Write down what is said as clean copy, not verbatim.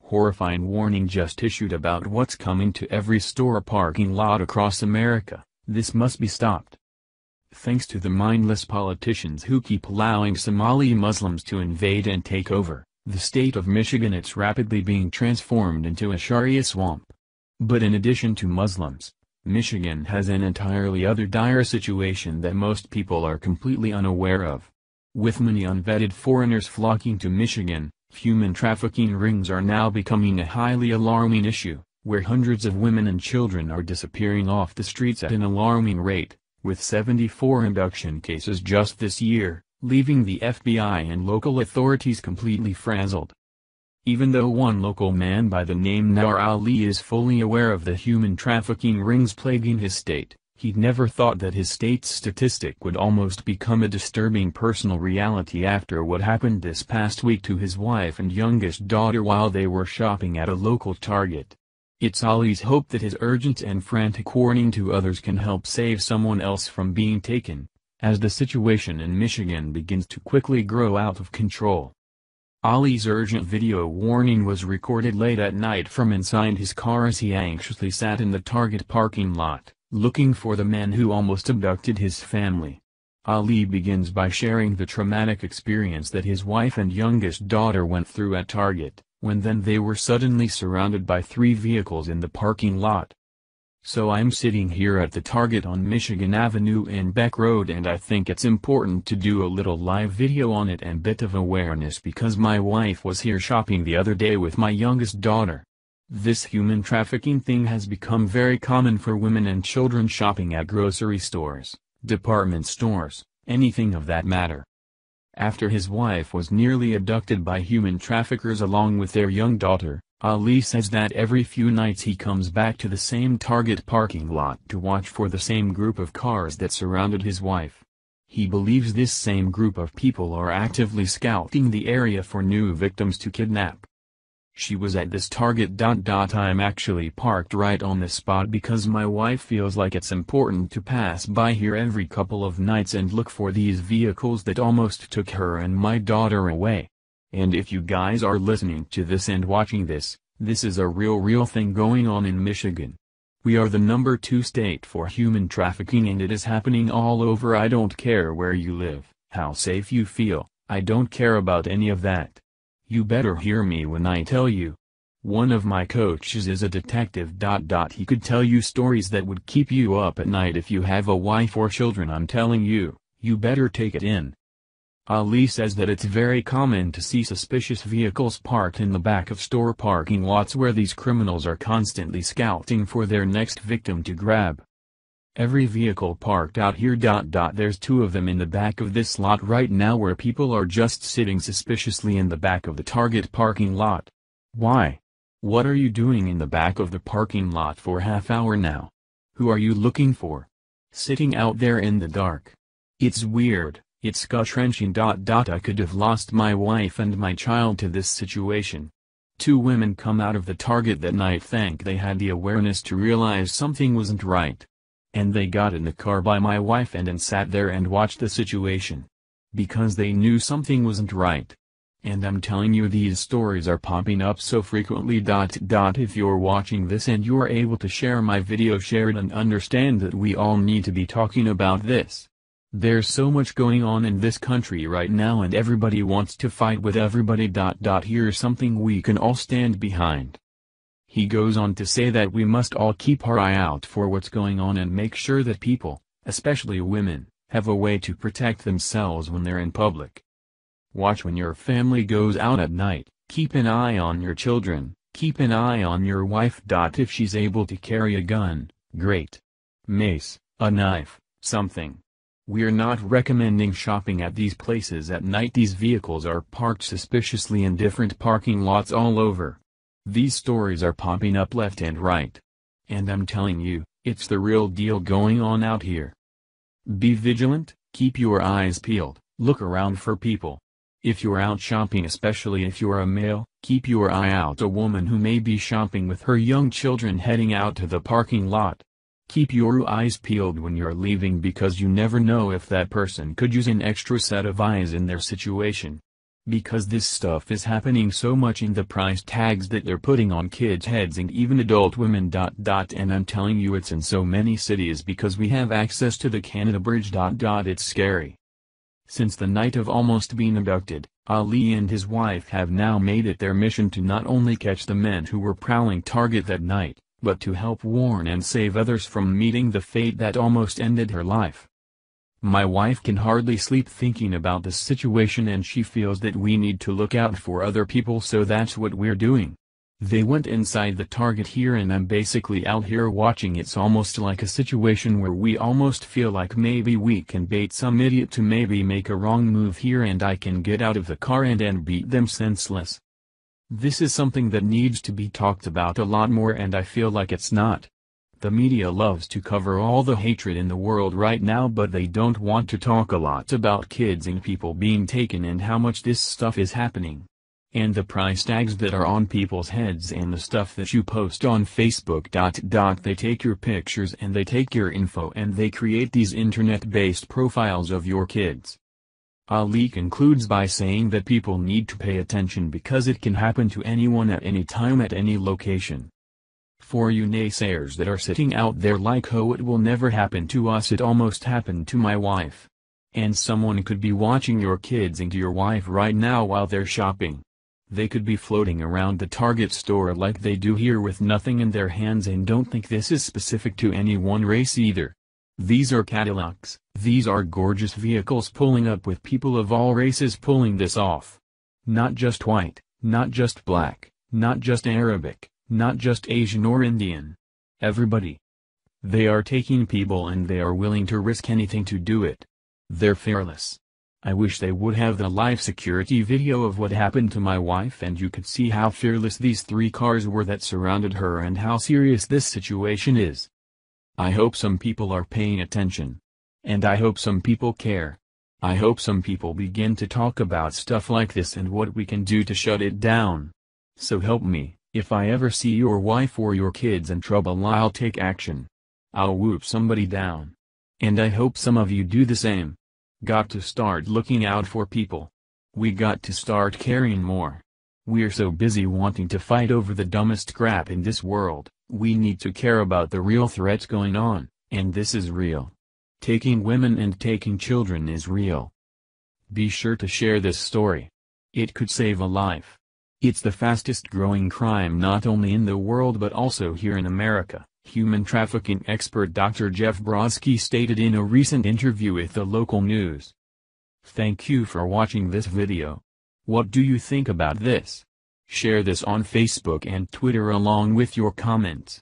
Horrifying warning just issued about what's coming to every store parking lot across America. This must be stopped. Thanks to the mindless politicians who keep allowing Somali Muslims to invade and take over the state of Michigan, it's rapidly being transformed into a Sharia swamp. But in addition to Muslims, Michigan has an entirely other dire situation that most people are completely unaware of. With many unvetted foreigners flocking to Michigan, human trafficking rings are now becoming a highly alarming issue, where hundreds of women and children are disappearing off the streets at an alarming rate, with 74 abduction cases just this year, leaving the FBI and local authorities completely frazzled. Even though one local man by the name Nawar Ali is fully aware of the human trafficking rings plaguing his state, he'd never thought that his state's statistic would almost become a disturbing personal reality after what happened this past week to his wife and youngest daughter while they were shopping at a local Target. It's Ali's hope that his urgent and frantic warning to others can help save someone else from being taken, as the situation in Michigan begins to quickly grow out of control. Ali's urgent video warning was recorded late at night from inside his car as he anxiously sat in the Target parking lot, looking for the man who almost abducted his family. Ali begins by sharing the traumatic experience that his wife and youngest daughter went through at Target, when then they were suddenly surrounded by 3 vehicles in the parking lot. So I'm sitting here at the Target on Michigan Avenue and Beck Road, and I think it's important to do a little live video on it and bit of awareness because my wife was here shopping the other day with my youngest daughter. This human trafficking thing has become very common for women and children shopping at grocery stores, department stores, anything of that matter. After his wife was nearly abducted by human traffickers along with their young daughter, Ali says that every few nights he comes back to the same Target parking lot to watch for the same group of cars that surrounded his wife. He believes this same group of people are actively scouting the area for new victims to kidnap. She was at this Target. I'm actually parked right on the spot because my wife feels like it's important to pass by here every couple of nights and look for these vehicles that almost took her and my daughter away. And if you guys are listening to this and watching this, this is a real thing going on in Michigan. We are the number 2 state for human trafficking and it is happening all over. I don't care where you live, how safe you feel, I don't care about any of that. You better hear me when I tell you. One of my coaches is a detective. He could tell you stories that would keep you up at night if you have a wife or children. I'm telling you, you better take it in. Ali says that it's very common to see suspicious vehicles parked in the back of store parking lots where these criminals are constantly scouting for their next victim to grab. Every vehicle parked out here. There's 2 of them in the back of this lot right now where people are just sitting suspiciously in the back of the Target parking lot. Why? What are you doing in the back of the parking lot for half hour now? Who are you looking for? Sitting out there in the dark. It's weird, it's gut-wrenching. I could have lost my wife and my child to this situation. 2 women come out of the Target that night. Thank they had the awareness to realize something wasn't right. And they got in the car by my wife and sat there and watched the situation. Because they knew something wasn't right. And I'm telling you, these stories are popping up so frequently. If you're watching this and you're able to share my video, share it and understand that we all need to be talking about this. There's so much going on in this country right now and everybody wants to fight with everybody. Here's something we can all stand behind. He goes on to say that we must all keep our eye out for what's going on and make sure that people, especially women, have a way to protect themselves when they're in public. Watch when your family goes out at night, keep an eye on your children, keep an eye on your wife. If she's able to carry a gun, great. Mace, a knife, something. We're not recommending shopping at these places at night. These vehicles are parked suspiciously in different parking lots all over. These stories are popping up left and right. And I'm telling you, it's the real deal going on out here. Be vigilant, keep your eyes peeled, look around for people. If you're out shopping, especially if you're a male, keep your eye out. A woman who may be shopping with her young children heading out to the parking lot. Keep your eyes peeled when you're leaving because you never know if that person could use an extra set of eyes in their situation. Because this stuff is happening so much in the price tags that they're putting on kids' heads and even adult women. And I'm telling you, it's in so many cities because we have access to the Canada Bridge. It's scary. Since the night of almost being abducted, Ali and his wife have now made it their mission to not only catch the men who were prowling Target that night, but to help warn and save others from meeting the fate that almost ended her life. My wife can hardly sleep thinking about this situation, and she feels that we need to look out for other people, so that's what we're doing. They went inside the Target here and I'm basically out here watching. It's almost like a situation where we almost feel like maybe we can bait some idiot to maybe make a wrong move here and I can get out of the car and beat them senseless. This is something that needs to be talked about a lot more, and I feel like it's not. The media loves to cover all the hatred in the world right now, but they don't want to talk a lot about kids and people being taken and how much this stuff is happening. And the price tags that are on people's heads and the stuff that you post on Facebook. They take your pictures and they take your info and they create these internet-based profiles of your kids. Ali concludes by saying that people need to pay attention because it can happen to anyone at any time at any location. For you naysayers that are sitting out there like, oh, it will never happen to us, it almost happened to my wife. And someone could be watching your kids and your wife right now while they're shopping. They could be floating around the Target store like they do here with nothing in their hands, and don't think this is specific to any one race either. These are Cadillacs, these are gorgeous vehicles pulling up with people of all races pulling this off. Not just white, not just black, not just Arabic, not just Asian or Indian. Everybody. They are taking people and they are willing to risk anything to do it. They're fearless. I wish they would have the live security video of what happened to my wife and you could see how fearless these 3 cars were that surrounded her and how serious this situation is. I hope some people are paying attention. And I hope some people care. I hope some people begin to talk about stuff like this and what we can do to shut it down. So help me. If I ever see your wife or your kids in trouble, I'll take action. I'll whoop somebody down. And I hope some of you do the same. Got to start looking out for people. We got to start caring more. We're so busy wanting to fight over the dumbest crap in this world, we need to care about the real threats going on, and this is real. Taking women and taking children is real. Be sure to share this story. It could save a life. It's the fastest growing crime not only in the world but also here in America, human trafficking expert Dr. Jeff Brodsky stated in a recent interview with the local news. Thank you for watching this video. What do you think about this? Share this on Facebook and Twitter along with your comments.